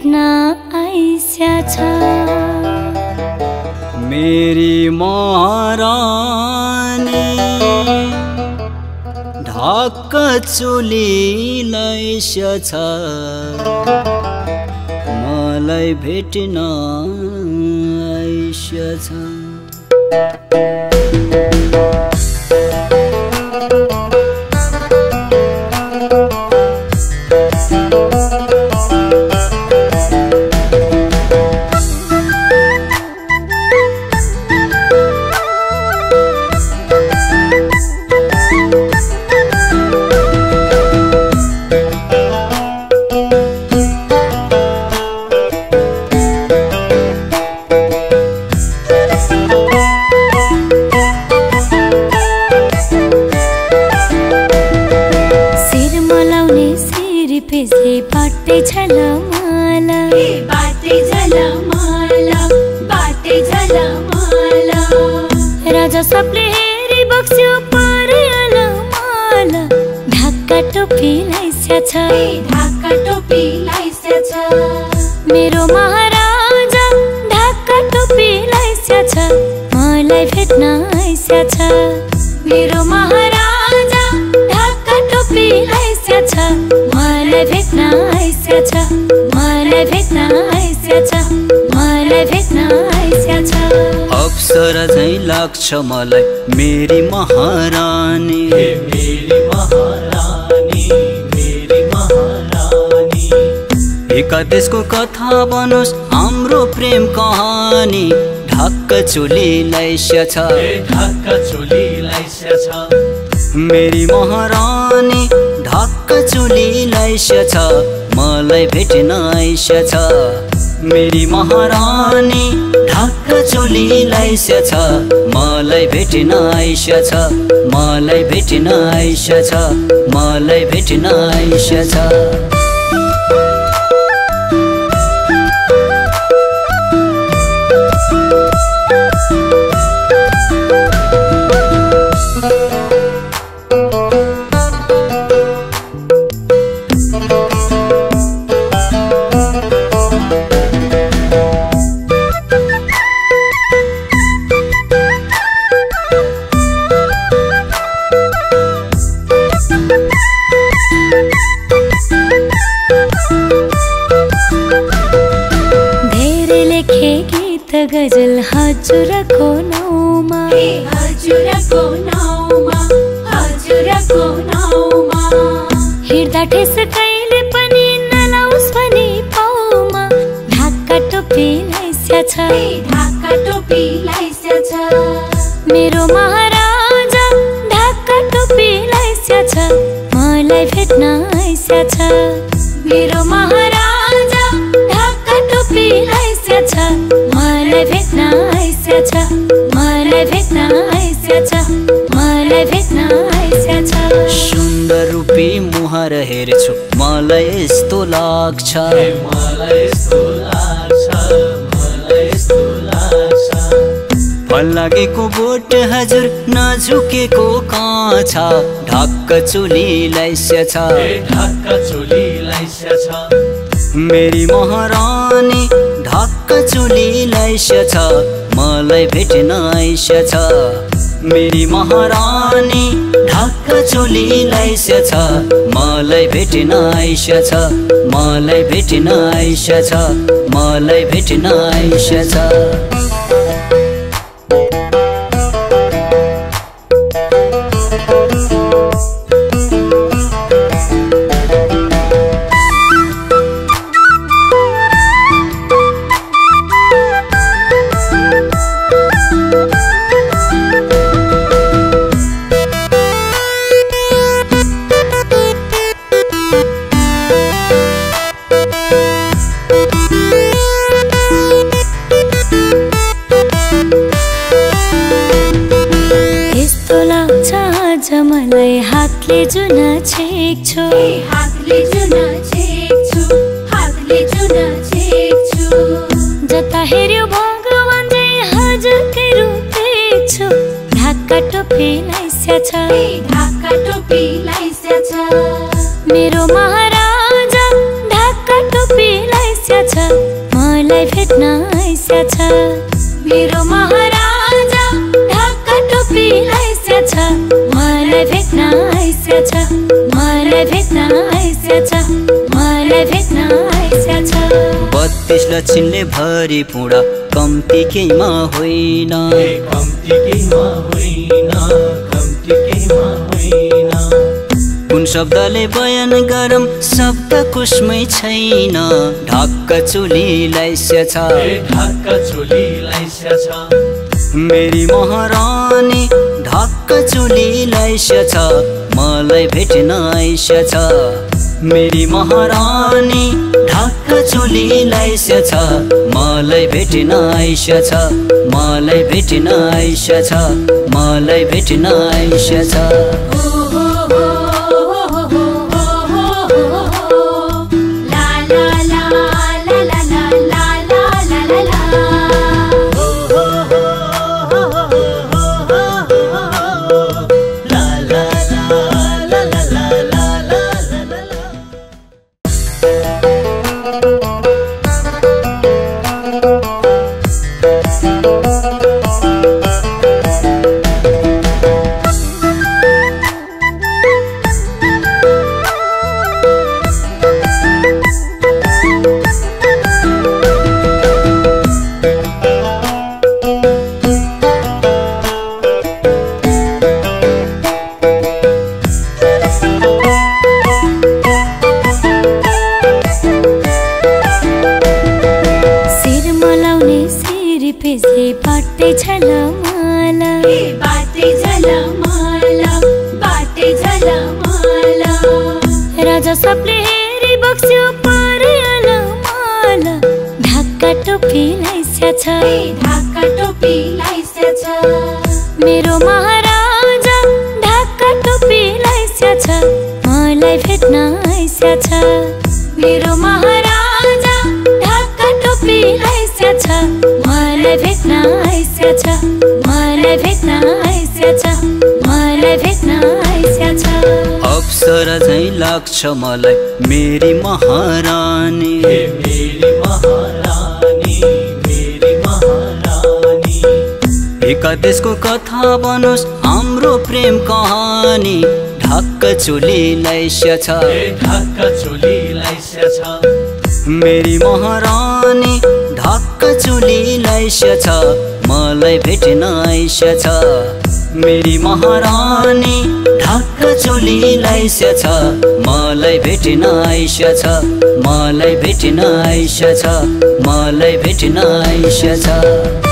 भेट्न आइस्या छ। मेरी महारानी ढाक चोली लाइस्या छ, मलाई भेट्न आइस्या छ। बाटे झलमाला, बाटे झलमाला, बाटे झलमाला। राजा सबले हेरी बक्स्यो पर्याला माला। ढाका टोपी लाइस्या छ, ढाका टोपी लाइस्या छ। मेरो महाराजा ढाका टोपी लाइस्या छ, मलाई भेट्न आइस्या छ। मेरो महाराजा ढाका टोपी लाइस्या छ, मलाई भेट्न आइस्या छ, मलाई भेट्न आइस्या छ, मलाई भेट्न आइस्या छ। अप्सरा झैं लाग्छ मलाई मेरी महारानी, मेरी महारानी, मेरी महारानी। एका देशको कथा बनोस् हाम्रो प्रेम कहानी। ढाक चोली लाइस्या छ, ढाका चोली लाइस्या छ। मेरी महारानी ढाक चोली लाइस्या छ, मलाई भेट्न आइस्या छ। मेरी महारानी ढाक चोली लाइस्या छ, मलाई भेट्न आइस्या छ, मलाई भेट्न आइस्या छ, मलाई भेट्न आइस्या छ। गजल हजुरको नाउँमा, हजुरको नाउँमा, हजुरको नाउँमा। हिँड्दा ठेस कहिले पनि नलाओस् भने पाउमा। ढाका टोपी लाइस्या छ, ढाका टोपी लाइस्या छ। मेरो महाराजा ढाका टोपी लाइस्या छ, मलाई भेट्न आइस्या छ। मेरो महाराजा ढाका टोपी लाइस्या छ, मलाई भेट्न आइस्या छ, मलाई भेट्न आइस्या छ, मलाई भेट्न आइस्या छ। सुन्दर रूपी मुहार हेर्छु मलाई यस्तो लाग्छ, मलाई यस्तो लाग्छ, मलाई यस्तो लाग्छ। फल लागेको बोट हजुर नझुकेको काँछा। ढाक चोली लाइस्या छ, ढाका चोली लाइस्या छ। मेरी महारानी ढाक चोली लाइस्या छ, मलाई भेट्न आइस्या छ। मेरी महारानी ढाक चोली लाइस्या छ, मलाई भेट्न आइस्या छ, मलाई भेट्न आइस्या छ, मलाई भेट्न आइस्या छ। मलाई हातले जुन छेक्छु, हातले जुन छेक्छु, हातले जुन छेक्छु। जता हेर्यो भगवान जै हजुरकै रूप देख्छु। ढाका टोपी लाइस्या छ, ढाका टोपी लाइस्या छ। मेरो महाराजा ढाका टोपी लाइस्या छ मलाई भेट्न आइस्या छ मेरो महाराजा ढाका टोपी लाइस्या छ मलाई भेट्न आइस्या छ मलाई भेट्न आइस्या छ मलाई भेट्न आइस्या छ 32 लक्षिनले भरि पुडा कम्ती केहीमा होइन कम्ती केहीमा होइन कम्ती केहीमा होइन कुन शब्दले बयान गरम शब्द कुसमै छैन ढाका चोलीलाई स्याछ ढाका चोलीलाई स्याछ मेरी महारानी ढाका चोलीलाई स्याछ मलाई भेट्न आइस्याछ मेरी महारानी ढाका चोलीलाई स्याछ मलाई भेट्न आइस्याछ मलाई भेट्न आइस्याछ मलाई भेट्न आइस्याछ राजा सबले हेरी बक्स्यो पर्याल माल ढाका टोपी लाइस्याछ ढाका टोपी लाइस्याछ मेरो महाराजा ढाका टोपी लाइस्याछ मलाई भेट्न आइस्याछ मेरो महाराजा ढाका टोपी लाइस्याछ मलाई भेट्न आइस्याछ मलाई भेट्न आइस्याछ मलाई भेट्न आइस्याछ अप्सरा झैं लाग्छ मलाई मेरी महारानी मेरी महारानी मेरी महारानी एका देशको कथा बनोस् हाम्रो प्रेम कहानी ढाका चोलीलाई स्याछ ढाका चोलीलाई स्याछ मेरी महारानी ढाका चोलीलाई स्याछ मलाई भेट्न आइस्याछ मेरी महारानी ढाका चोलीलाई स्याछ मलाई भेट्न आइस्याछ मलाई भेट्न आइस्याछ मलाई भेट्न आइस्याछ